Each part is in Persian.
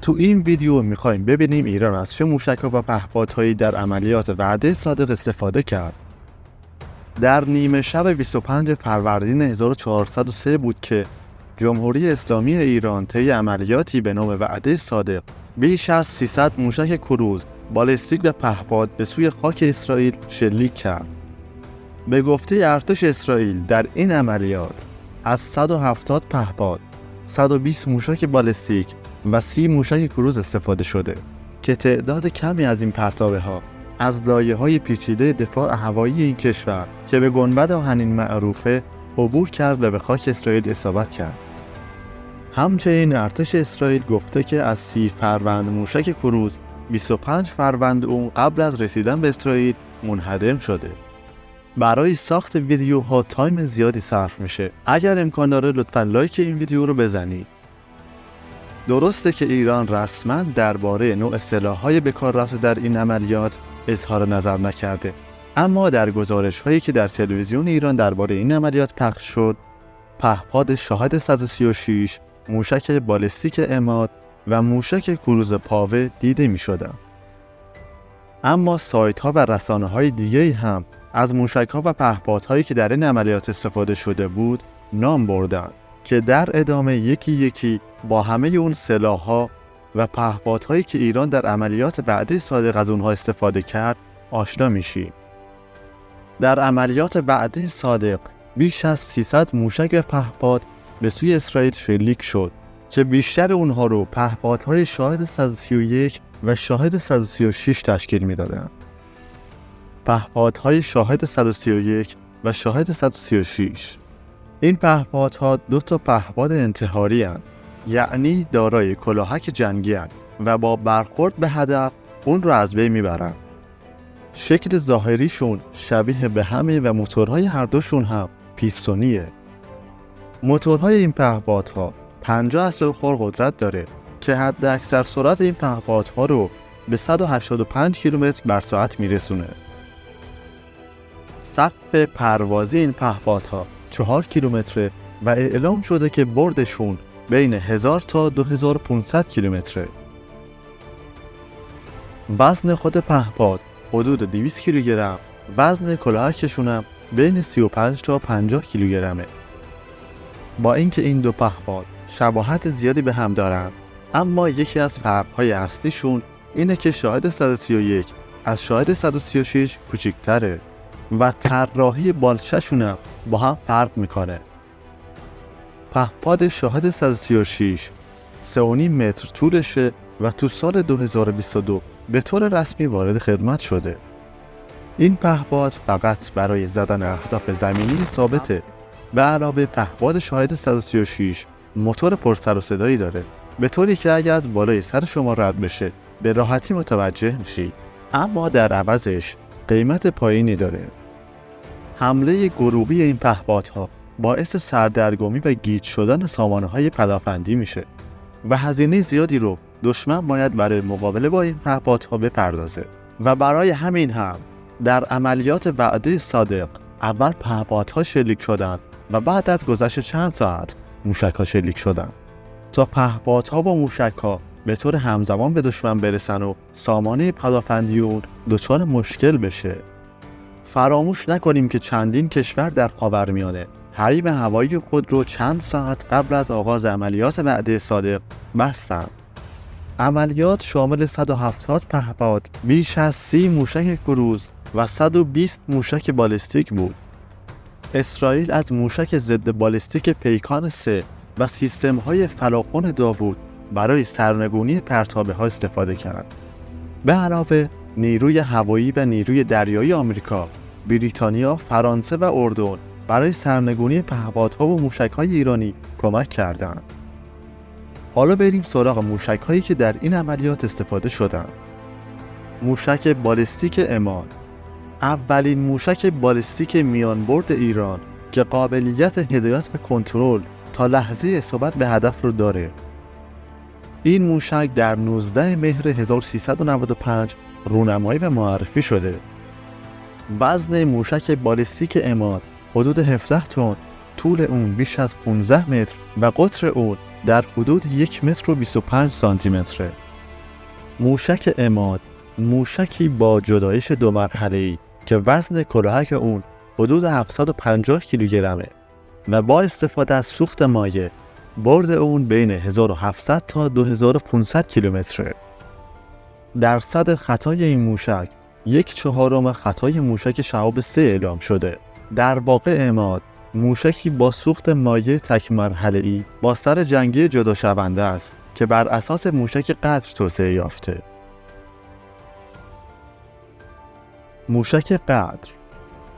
تو این ویدیو میخوایم ببینیم ایران از چه موشک‌ها و پهپادهایی در عملیات وعده صادق استفاده کرد. در نیمه شب 25 فروردین 1403 بود که جمهوری اسلامی ایران طی عملیاتی به نام وعده صادق بیش از 300 موشک کروز، بالستیک و پهپاد به سوی خاک اسرائیل شلیک کرد. به گفته ارتش اسرائیل در این عملیات از 170 پهپاد، 120 موشک بالستیک و 30 موشک کروز استفاده شده که تعداد کمی از این پرتابه‌ها از لایه‌های پیچیده دفاع هوایی این کشور که به گنبد آهنین معروفه عبور کرد و به خاک اسرائیل اصابت کرد. همچنین ارتش اسرائیل گفته که از 30 فروند موشک کروز 25 فروند اون قبل از رسیدن به اسرائیل منهدم شده. برای ساخت ویدیوها تایم زیادی صرف میشه. اگر امکان داره لطفاً لایک این ویدیو رو بزنید. درسته که ایران رسما درباره نوع سلاح‌های به کار رفته در این عملیات اظهار نظر نکرده، اما در گزارش‌هایی که در تلویزیون ایران درباره این عملیات پخش شد، پهپاد شاهد 136، موشک بالستیک عماد و موشک کروز پاوه دیده می‌شدند. اما سایت‌ها و رسانه‌های دیگه‌ای هم از موشک‌ها و پهپادهایی که در این عملیات استفاده شده بود نام بردند که در ادامه یکی یکی با همه اون سلاح‌ها و پهپادهایی که ایران در عملیات وعده صادق از اونها استفاده کرد آشنا میشیم. در عملیات وعده صادق بیش از 300 موشک و پهپاد به سوی اسرائیل شلیک شد که بیشتر اونها رو پهپادهای شاهد 131 و شاهد 136 تشکیل میدادند. پهپادهای شاهد 131 و شاهد 136 این پهپادها 2 تا پهپاد انتحاری هستند، یعنی دارای کلاهک جنگی هستند و با برخورد به هدف اون رو از بین میبرند. شکل ظاهریشون شبیه به همه و موتورهای هر دوشون هم پیستونیه. موتورهای این پهپادها 50 اسب خور قدرت داره که حد اکثر سرعت این پهپادها رو به 185 کیلومتر بر ساعت میرسونه. سقف پروازی این پهپادها 4 کیلومتره و اعلام شده که بردشون بین 1000 تا 2500 کیلومتره. وزن خود پهپاد حدود 200 کیلوگرم، وزن کلاهکشون هم بین 35 تا 50 کیلوگرمه. با اینکه این دو پهپاد شباهت زیادی به هم دارن، اما یکی از فرق‌های اصلیشون اینه که شاهد 131 از شاهد 136 کوچکتره و طراحی بالشه‌شون هم با هم فرق میکنه. پهپاد شاهد 136 3.5 متر طولشه و تو سال 2022 به طور رسمی وارد خدمت شده. این پهپاد فقط برای زدن اهداف زمینی ثابته. به علاوه پهپاد شاهد 136 موتور پرسر و صدایی داره، به طوری که اگه از بالای سر شما رد بشه به راحتی متوجه میشید، اما در عوضش قیمت پایینی داره. حمله گروهی این پهپادها باعث سردرگمی و گیج شدن سامانه‌های پدافندی میشه و هزینه زیادی رو دشمن باید برای مقابله با این پهپادها بپردازه و برای همین هم در عملیات وعده صادق اول پهپادها شلیک شدند و بعد از گذشت چند ساعت موشک‌ها شلیک شدند تا پهپادها با موشک‌ها به طور همزمان به دشمن برسن و سامانه پدافندی اون دچار مشکل بشه. فراموش نکنیم که چندین کشور در خاورمیانه حریم هوایی خود رو چند ساعت قبل از آغاز عملیات وعده صادق بستند. عملیات شامل 170 پهپاد، بیش از 30 موشک کروز و 120 موشک بالستیک بود. اسرائیل از موشک ضد بالستیک پیکان 3 و سیستم‌های فلاخن داوود برای سرنگونی پرتابه‌ها استفاده کرد. به علاوه نیروی هوایی و نیروی دریایی آمریکا، بریتانیا، فرانسه و اردن برای سرنگونی پهپادها و موشک‌های ایرانی کمک کردند. حالا بریم سراغ موشک‌هایی که در این عملیات استفاده شدند. موشک بالستیک عماد، اولین موشک بالستیک میانبرد ایران که قابلیت هدایت و کنترل تا لحظه اصابت به هدف رو داره. این موشک در 19 مهر 1395 رونمایی و معرفی شده. وزن موشک بالستیک عماد حدود 17 تن طول اون بیش از 15 متر و قطر اون در حدود 1 متر و 25 سانتی متره. موشک عماد موشکی با جدایش 2 مرحله‌ای که وزن کلاهک اون حدود 750 کیلوگرمه و با استفاده از سوخت مایع برد اون بین 1700 تا 2500 کیلومتره. درصد خطای این موشک 1/4 خطای موشک شهاب 3 اعلام شده. در واقع عماد موشکی با سوخت مایع تک مرحله‌ای با سر جنگی جدا شونده است که بر اساس موشک قدر توسعه یافته. موشک قدر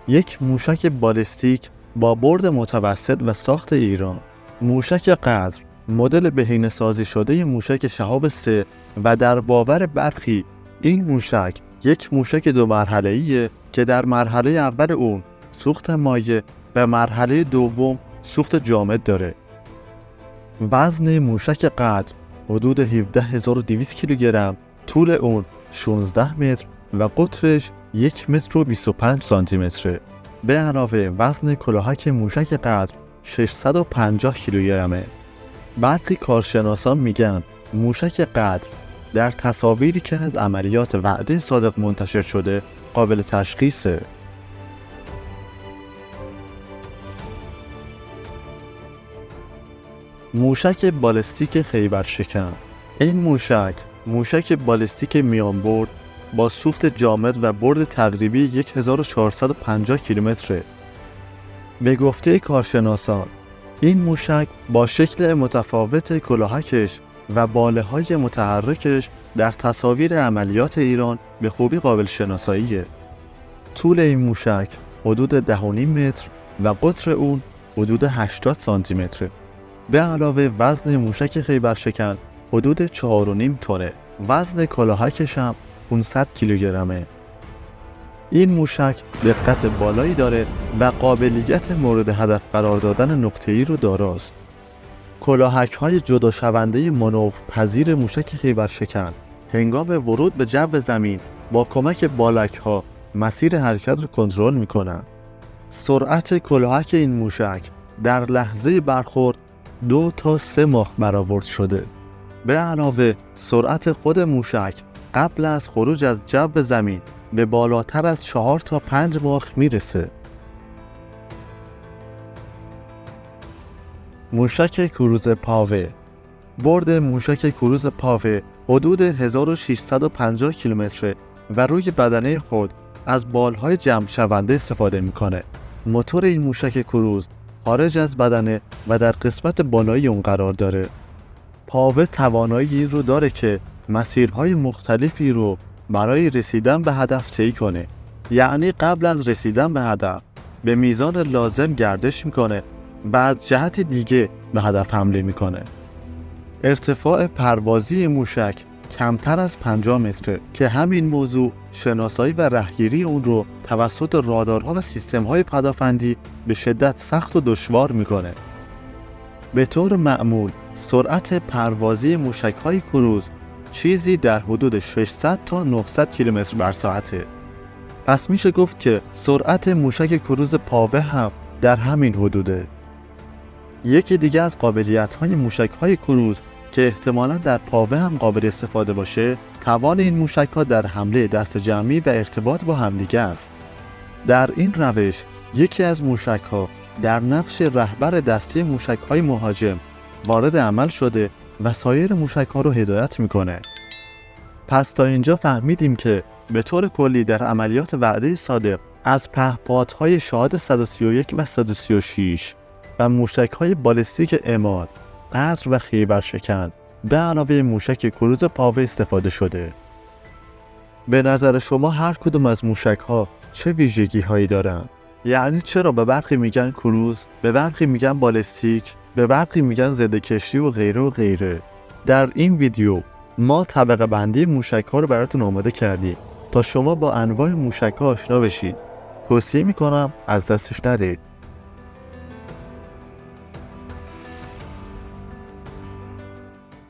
یک موشک بالستیک با برد متوسط و ساخت ایران. موشک قدر مدل بهینه‌سازی شده موشک شهاب 3 و در باور برخی این موشک یک موشک 2 مرحله‌ایه که در مرحله اول اون سوخت مایع و مرحله دوم سوخت جامد داره. وزن موشک قدر حدود 17200 کیلوگرم، طول اون 16 متر و قطرش 1 متر و 25 سانتی متره. به علاوه وزن کلاهک موشک قدر 650 کیلوگرمه. برخی کارشناسان میگن موشک قدر در تصاویری که از عملیات وعده صادق منتشر شده قابل تشخیصه. موشک بالستیک خیبرشکن. این موشک بالستیک میانبرد با سوخت جامد و برد تقریبی 1450 کیلومتره. به گفته کارشناسان این موشک با شکل متفاوت کلاهکش و باله‌های متحرکش در تصاویر عملیات ایران به خوبی قابل شناساییه. طول این موشک حدود 10.5 متر و قطر اون حدود 80 سانتی متره. به علاوه وزن موشک خیبرشکن حدود 4.5 تنه. وزن کلاهکش هم 500 کیلوگرمه. این موشک دقت بالایی داره و قابلیت مورد هدف قرار دادن نقطه‌ای رو داراست. کلاهک‌های جدا شونده مانور پذیر موشک خیبرشکن هنگام ورود به جو زمین با کمک بالک‌ها مسیر حرکت رو کنترل می‌کنن. سرعت کلاهک این موشک در لحظه برخورد 2 تا 3 ماخ برآورد شده. به علاوه سرعت خود موشک قبل از خروج از جو زمین به بالاتر از 4 تا 5 ماخ میرسه. موشک کروز پاوه. برد موشک کروز پاوه حدود 1650 کیلومتره و روی بدنه خود از بالهای جمع شونده استفاده میکنه. موتور این موشک کروز خارج از بدنه و در قسمت بالایی اون قرار داره. پاوه توانایی رو داره که مسیرهای مختلفی رو برای رسیدن به هدف طی کنه. یعنی قبل از رسیدن به هدف به میزان لازم گردش میکنه و از جهت دیگه به هدف حمله میکنه. ارتفاع پروازی موشک کمتر از 50 متره که همین موضوع شناسایی و رهگیری اون رو توسط رادارها و سیستم‌های پدافندی به شدت سخت و دشوار میکنه. به طور معمول سرعت پروازی موشک‌های کروز چیزی در حدود 600 تا 900 کیلومتر بر ساعته. پس میشه گفت که سرعت موشک کروز پاوه هم در همین حدوده. یکی دیگه از قابلیت‌های موشک‌های کروز که احتمالاً در پاوه هم قابل استفاده باشه، توان این موشک‌ها در حمله دست جمعی و ارتباط با همدیگه است. در این روش یکی از موشک‌ها در نقش رهبر دسته موشک‌های مهاجم وارد عمل شده و سایر موشک‌ها رو هدایت میکنه. پس تا اینجا فهمیدیم که به طور کلی در عملیات وعده صادق از پهپادهای شاهد 131 و 136 و موشک‌های بالستیک عماد، قدر و خیبرشکن به علاوه موشک کروز پاوه استفاده شده. به نظر شما هر کدوم از موشک‌ها چه ویژگی‌هایی دارن؟ یعنی چرا به برخی میگن کروز، به برخی میگن بالستیک، به برخی میگن ضد کشتی و غیره و غیره؟ در این ویدیو ما طبقه بندی موشک‌ها رو براتون آماده کردیم تا شما با انواع موشک‌ها آشنا بشید. توصیه میکنم از دستش ندید.